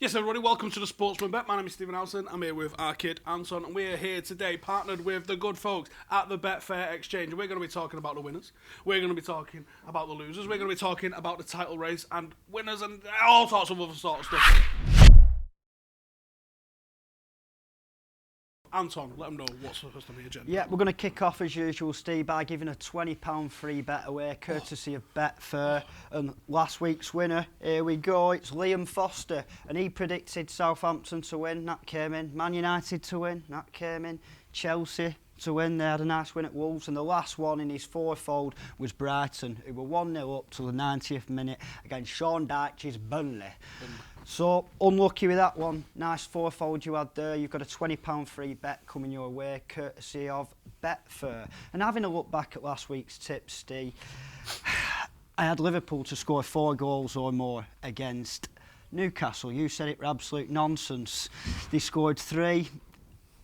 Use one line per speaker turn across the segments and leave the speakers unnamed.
Yes, everybody, welcome to the Sportsman Bet. My name is Stephen Howson. I'm here with our kid, Anton, and we're here today partnered with the good folks at the Betfair Exchange. We're going to be talking about the winners. We're going to be talking about the losers. We're going to be talking about the title race and winners and all sorts of other sort of stuff. Anton, let them know what's supposed to be agenda.
Yeah, we're going to kick off as usual, Steve, by giving a £20 free bet away, courtesy of Betfair. And last week's winner, here we go, it's Liam Foster. And he predicted Southampton to win, that came in. Man United to win, that came in. Chelsea to win, they had a nice win at Wolves. And the last one in his fourfold was Brighton, who were 1-0 up till the 90th minute against Sean Dyche's Burnley. So, unlucky with that one. Nice fourfold you had there. You've got a £20 free bet coming your way, courtesy of Betfair. And having a look back at last week's tips, Steve, I had Liverpool to score 4 goals or more against Newcastle. You said it were absolute nonsense. They scored 3.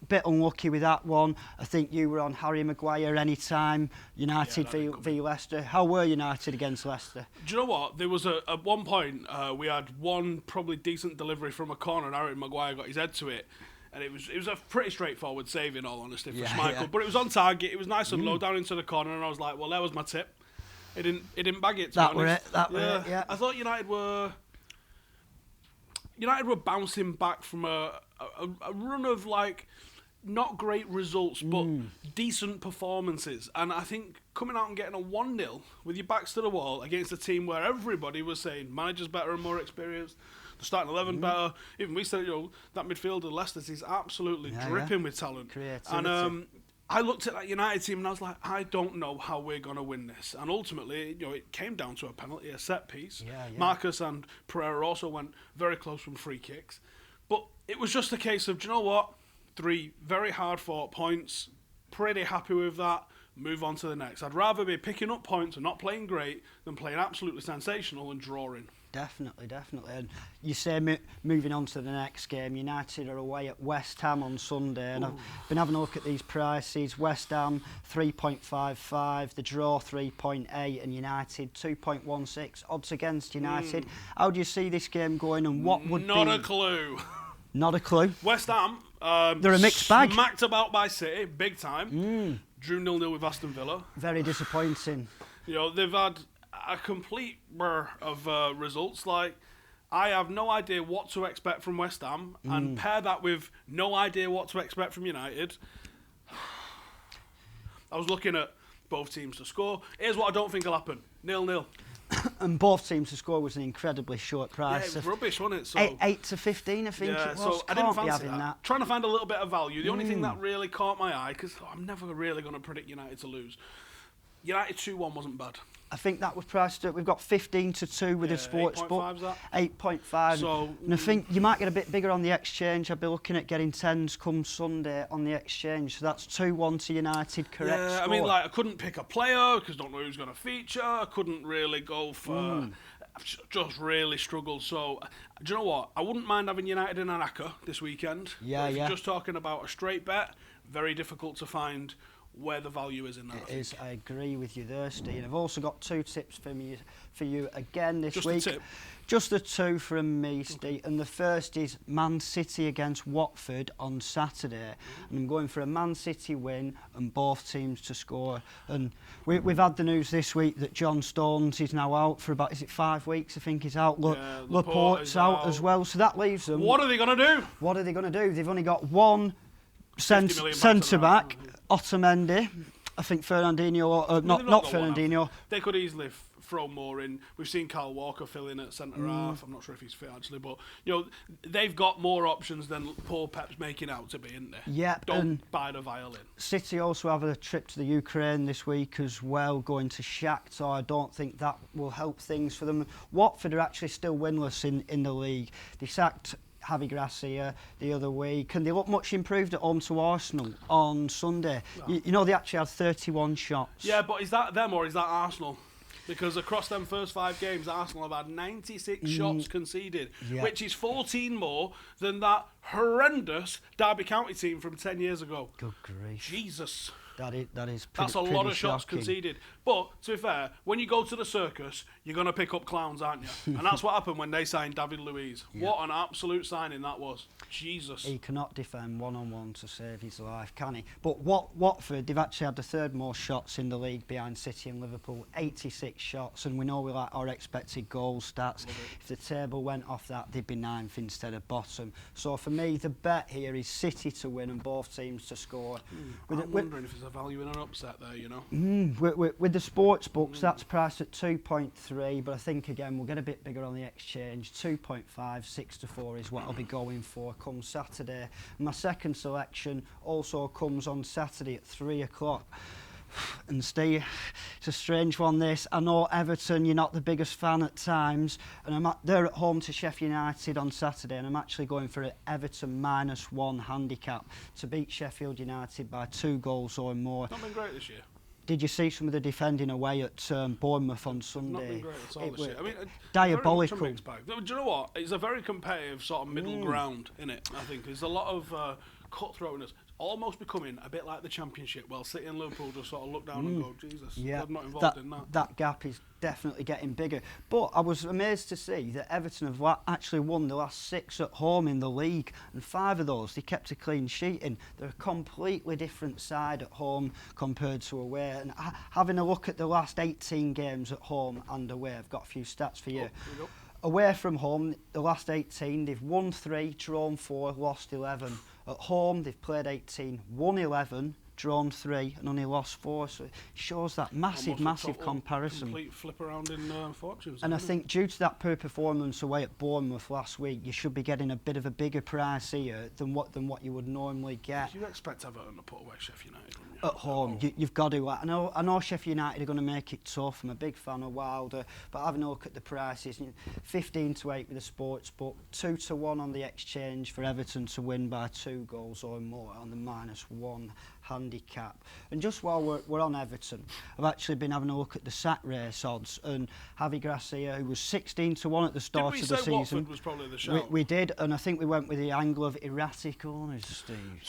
Bit unlucky with that one. I think you were on Harry Maguire anytime. United v Leicester. How were United against Leicester?
Do you know what? There was at one point we had one probably decent delivery from a corner and Harry Maguire got his head to it. And it was a pretty straightforward save, in all honesty, for Schmeichel. Yeah. But it was on target. It was nice and low down into the corner, and I was like, well, that was my tip. It didn't bag it.
That were it. That were it. Yeah.
I thought United were bouncing back from a run of like not great results, but decent performances. And I think coming out and getting a 1-0 with your backs to the wall against a team where everybody was saying managers better and more experienced, the starting 11 better. Even we said, that midfielder Leicester's is absolutely dripping with talent.
Creativity.
And I looked at that United team and I was like, I don't know how we're going to win this. And ultimately, it came down to a penalty, a set piece. Marcus and Pereira also went very close from free kicks. But it was just a case of, do you know what? 3 very hard-fought points. Pretty happy with that. Move on to the next. I'd rather be picking up points and not playing great than playing absolutely sensational and drawing.
Definitely. And you say moving on to the next game, United are away at West Ham on Sunday. And I've been having a look at these prices. West Ham 3.55, the draw 3.8, and United 2.16. Odds against United. How do you see this game going, and what would
Not a clue.
Not a clue.
West Ham,
they're a mixed bag.
Smacked about by City, big time. Drew 0-0 with Aston Villa.
Very disappointing.
They've had a complete blur of results. Like, I have no idea what to expect from West Ham, and pair that with no idea what to expect from United. I was looking at both teams to score. Here's what I don't think will happen. 0-0.
And both teams to score was an incredibly short price.
Yeah, it was rubbish, wasn't it? So
8 to 15, I think it was.
So I didn't fancy that. Trying to find a little bit of value. The only thing that really caught my eye, because I'm never really going to predict United to lose. United 2-1 wasn't bad.
I think that was priced at, we've got 15-2 with the sports book. 8.5.
So,
and I think you might get a bit bigger on the exchange. I'd be looking at getting 10s come Sunday on the exchange. So that's 2-1 to United, correct?
Yeah,
score.
I mean, I couldn't pick a player because I don't know who's going to feature. I couldn't really go for... I've just really struggled. So, do you know what? I wouldn't mind having United in an ACCA this weekend. If you're just talking about a straight bet, very difficult to find where the value is in that.
It is. I agree with you there, Steve. I've also got 2 tips for you again this week.
Just a tip?
Just the 2 from me, Steve. And the first is Man City against Watford on Saturday. And I'm going for a Man City win and both teams to score. And we've had the news this week that John Stones is now out for about, 5 weeks? I think he's out. Laporte's out as well. So that leaves them.
What are they going to do?
They've only got one centre-back, Otamendi. I think Fernandinho, not Fernandinho.
They could easily throw more in. We've seen Kyle Walker fill in at centre half. I'm not sure if he's fit actually, but they've got more options than poor Pep's making out to be, isn't there?
Yeah.
Don't buy the violin.
City also have a trip to the Ukraine this week as well, going to Shakhtar. I don't think that will help things for them. Watford are actually still winless in the league. They sacked Javi Gracia the other week, and they look much improved at home to Arsenal on Sunday. No. They actually had 31 shots.
Yeah, but is that them or is that Arsenal? Because across them first 5 games, Arsenal have had 96 shots conceded, which is 14 more than that horrendous Derby County team from 10 years ago.
Good grief.
Jesus.
That is
That's a lot of shots conceded. But, to be fair, when you go to the circus, you're going to pick up clowns, aren't you? And that's what happened when they signed David Luiz. Yeah. What an absolute signing that was. Jesus.
He cannot defend one-on-one to save his life, can he? But Watford, they've actually had the third most shots in the league behind City and Liverpool, 86 shots, and we know we like our expected goal stats. If the table went off that, they'd be 9th instead of bottom. So for me, the bet here is City to win and both teams to score.
I'm wondering if there's a value in an upset there, you know.
With the sports books, that's priced at 2.3, but I think again we'll get a bit bigger on the exchange. 2.5, 6-4 is what I'll be going for come Saturday. My second selection also comes on Saturday at 3 o'clock. And Steve, it's a strange one this. I know Everton, you're not the biggest fan at times, and they're at home to Sheffield United on Saturday, and I'm actually going for an Everton -1 handicap to beat Sheffield United by 2 goals or more.
Not been great this year.
Did you see some of the defending away at Bournemouth on Sunday?
Not been great at all this year. I mean,
diabolical.
Do you know what? It's a very competitive sort of middle ground, isn't it? I think there's a lot of cutthroatness. Almost becoming a bit like the Championship. Well, City and Liverpool just sort of look down and go, Jesus, I'm not involved in that.
That gap is definitely getting bigger. But I was amazed to see that Everton have actually won the last 6 at home in the league, and 5 of those they kept a clean sheet in. They're a completely different side at home compared to away. And having a look at the last 18 games at home and away, I've got a few stats for you. Away from home, the last 18, they've won 3, drawn 4, lost 11. At home, they've played 18, won 11, drawn 3, and only lost 4. So it shows that massive comparison.
Complete flip around in fortunes.
And I think due to that poor performance away at Bournemouth last week, you should be getting a bit of a bigger price here than what you would normally get.
Do you expect Everton to put away Sheffield United?
At home, you've got to. I know Sheffield United are going to make it tough. I'm a big fan of Wilder, but having a look at the prices, 15-8 with the sports book, 2-1 on the exchange for Everton to win by 2 goals or more on the -1 handicap. And just while we're on Everton, I've actually been having a look at the sack race odds, and Javi Gracia, who was 16-1 at the start of the season.
Watford was probably the shout?
We did, and I think we went with the angle of erratic owners, Steve.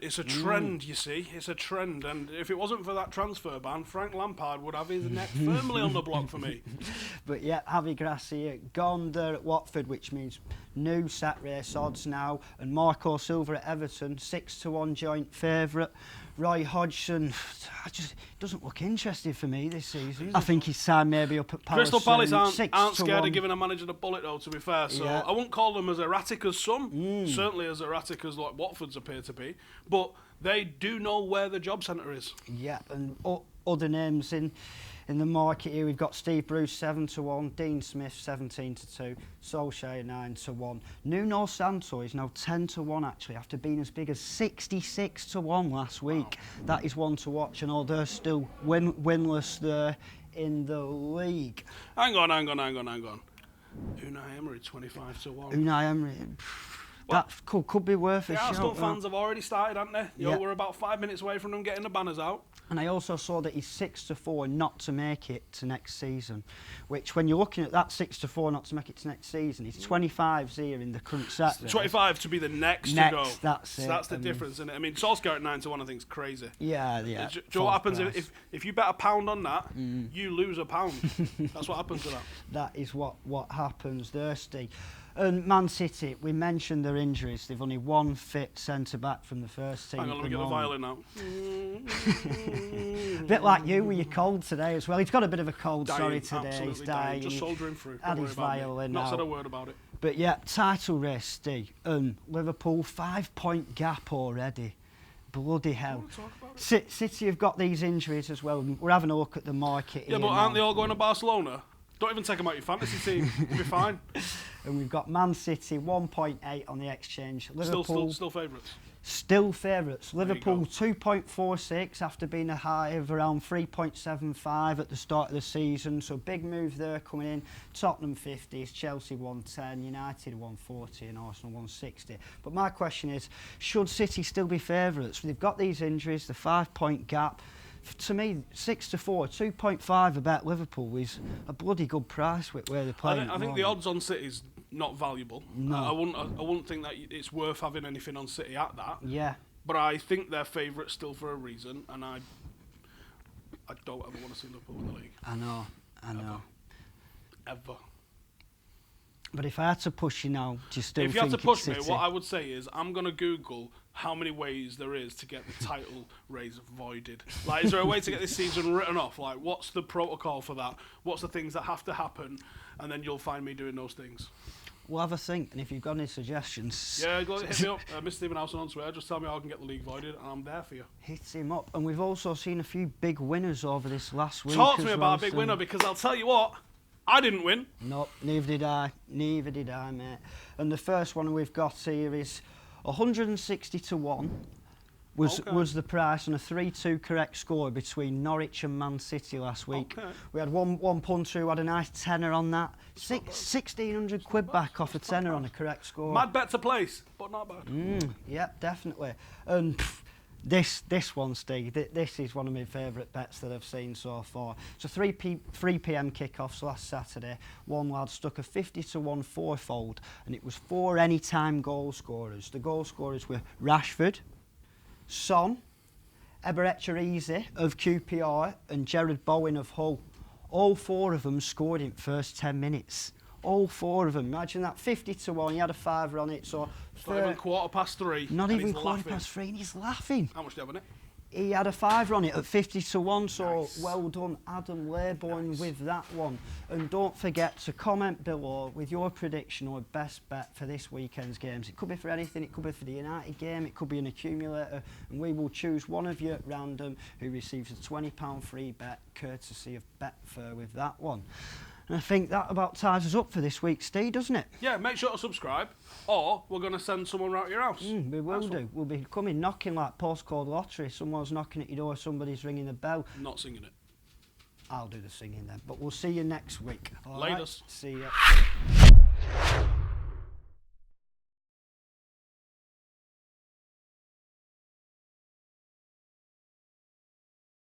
It's a trend, you see. It's a trend, and if it wasn't for that transfer ban, Frank Lampard would have his neck firmly on the block for me.
But yeah, Javi Gracia gone there at Watford, which means new sack race odds now, and Marco Silva at Everton, 6-1 joint favourite. Roy Hodgson, doesn't look interested for me this season. I think he's time maybe up at Palace.
Crystal Palace aren't scared of giving a manager the bullet, though, to be fair. So I won't call them as erratic as some, certainly as erratic as like Watford's appear to be, but they do know where the job centre is.
Yeah, and other names in the market here, we've got Steve Bruce 7-1, Dean Smith 17-2, Solskjaer 9-1. Nuno Santo is now 10-1 actually, after being as big as 66-1 last week. Wow. That is one to watch, and they're still winless there in the league.
Hang on. Unai Emery 25-1.
Unai Emery. That could be worth a shot.
Arsenal fans have already started, haven't they? We're about 5 minutes away from them getting the banners out.
And I also saw that he's 6-4 not to make it to next season, which when you're looking at that 6-4 not to make it to next season, he's 25s here in the current set.
25 to be the next to go.
That's it.
So that's the difference, isn't it? I mean, Solskjaer at 9-1 I think is crazy.
Yeah.
Do you know what happens if you bet £1 on that, you lose £1. That's what happens to that.
That is what happens there, Steve. And Man City, we mentioned their injuries. They've only one fit centre-back from the first team.
Hang on, let me get the violin out.
A bit like you with your cold today as well. He's got a bit of a cold, today. He's dying.
Just soldiering through.
Had his violin
out. Not said a word about it.
But yeah, title race, Steve. Liverpool, 5-point gap already. Bloody hell. City have got these injuries as well. We're having a look at the market here.
Yeah, but aren't they all going to Barcelona? Don't even take them out your fantasy team. You'll be fine.
And we've got Man City 1.8 on the exchange. Liverpool
still favourites.
Still favourites. Liverpool 2.46 after being a high of around 3.75 at the start of the season. So big move there coming in. Tottenham 50s, Chelsea 110, United 140 and Arsenal 160. But my question is, should City still be favourites? They've got these injuries, the 5-point gap. To me, 6-4, 2.5 about Liverpool is a bloody good price with where they're playing.
I think the odds on City's not valuable.
No.
I wouldn't think that it's worth having anything on City at that.
Yeah.
But I think they're favourites still for a reason, and I don't ever want to see Liverpool in the league.
I know.
Ever.
But if I had to push you now, do you still think
if you had to push
City?
me, what I would say is I'm going to Google how many ways there is to get the title race voided. Like, is there a way to get this season written off? Like, what's the protocol for that? What's the things that have to happen? And then you'll find me doing those things.
We'll have a think, and if you've got any suggestions...
Yeah, go hit me up, Mr. Stephen Howson on Twitter. Just tell me how I can get the league voided, and I'm there for you.
Hit him up. And we've also seen a few big winners over this last week.
Talk to me about a big winner, because I'll tell you what, I didn't win.
No, neither did I. Neither did I, mate. And the first one we've got here is 160 to 1 was the price, and a 3-2 correct score between Norwich and Man City last week.
Okay.
We had one punter who had a nice tenner on that. 1,600 quid back off a tenner on a correct score.
Mad bet to place, but not bad.
Yep, definitely. And this one, Steve, this is one of my favourite bets that I've seen so far. So 3 p.m. kickoffs last Saturday. One lad stuck a 50 to 1 fourfold, and it was 4 anytime goal scorers. The goal scorers were Rashford, Son, Eberechi of QPR, and Jared Bowen of Hull. All 4 of them scored in first 10 minutes. All 4 of them. Imagine that, 50 to 1. He had a fiver on it, so...
Not even 3:15.
Not even 3:15, and he's laughing.
How much do you have on it?
He had a fiver on it at 50 to 1, so
nice.
Well done, Adam Laybourne, with that one. And don't forget to comment below with your prediction or best bet for this weekend's games. It could be for anything. It could be for the United game. It could be an accumulator. And we will choose one of you at random who receives a £20 free bet, courtesy of Betfair, with that one. And I think that about ties us up for this week, Steve, doesn't it?
Yeah, make sure to subscribe, or we're going to send someone round to your house.
We will do. We'll be coming knocking like postcode lottery. Someone's knocking at your door, somebody's ringing the bell.
Not singing it.
I'll do the singing then. But we'll see you next week. All
Laters.
Right? See ya.